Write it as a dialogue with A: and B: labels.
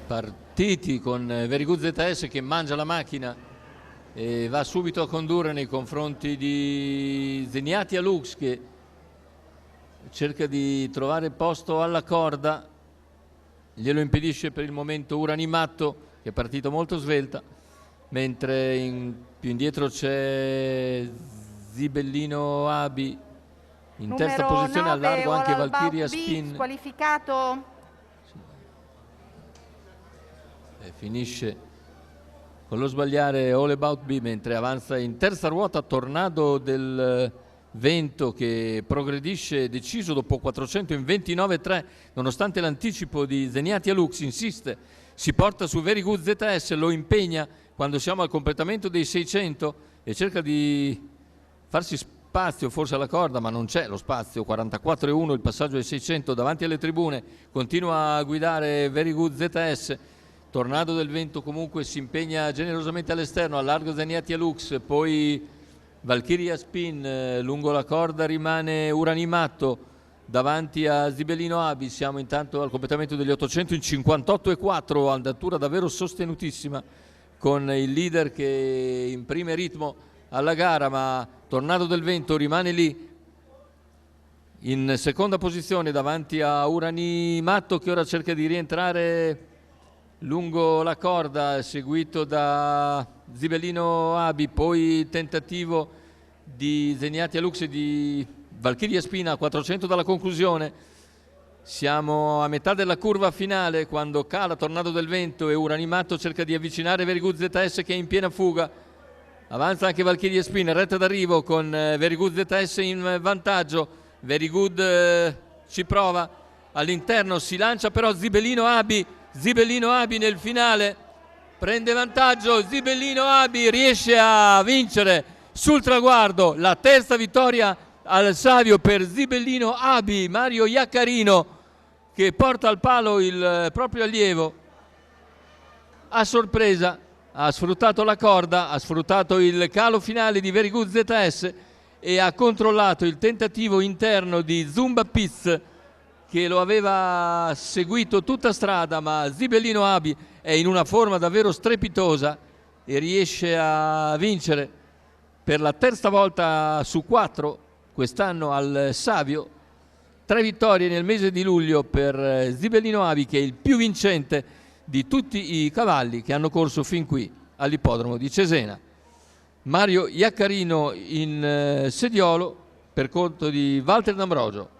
A: partiti con Very Good ZS che mangia la macchina e va subito a condurre nei confronti di Zeniatia Lux, che cerca di trovare posto alla corda, glielo impedisce per il momento Uranimatto, che è partito molto svelta, mentre più indietro c'è Zibellino Abi in terza posizione, al largo anche Valkyria Spin,
B: squalificato.
A: E finisce con lo sbagliare All About B, mentre avanza in terza ruota Tornado del Vento, che progredisce deciso dopo 400 in 29,3, nonostante l'anticipo di Zeniatia Lux. Insiste, si porta su Very Good ZS, lo impegna quando siamo al completamento dei 600 e cerca di farsi spazio forse alla corda, ma non c'è lo spazio. 44,1 il passaggio ai 600 davanti alle tribune, continua a guidare Very Good ZS. Tornado del Vento comunque si impegna generosamente all'esterno, al largo Zeniatia Lux, poi Valkyria Spin, lungo la corda rimane Uranimatto davanti a Zibellino Abi. Siamo intanto al completamento degli 800 in 58,4, andatura davvero sostenutissima, con il leader che imprime ritmo alla gara, ma Tornado del Vento rimane lì in seconda posizione davanti a Uranimatto, che ora cerca di rientrare lungo la corda, seguito da Zibellino Abi, poi tentativo di Zeniatia Lux e di Valkyria Spina a 400 dalla conclusione. Siamo a metà della curva finale quando cala Tornado del Vento e Uranimatto cerca di avvicinare Very Good ZS, che è in piena fuga. Avanza anche Valkyria Spina, retta d'arrivo con Very Good ZS in vantaggio. Very Good ci prova all'interno, si lancia però Zibellino Abi nel finale prende vantaggio. Zibellino Abi riesce a vincere sul traguardo, la terza vittoria al Savio per Zibellino Abi, Mario Iaccarino, che porta al palo il proprio allievo a sorpresa. Ha sfruttato la corda, ha sfruttato il calo finale di Very Good ZS e ha controllato il tentativo interno di Zumba Piz, che lo aveva seguito tutta strada, ma Zibellino Abi è in una forma davvero strepitosa e riesce a vincere per la terza volta su 4 quest'anno al Savio. 3 vittorie nel mese di luglio per Zibellino Abi, che è il più vincente di tutti i cavalli che hanno corso fin qui all'ippodromo di Cesena. Mario Iaccarino in sediolo per conto di Walter D'Ambrogio.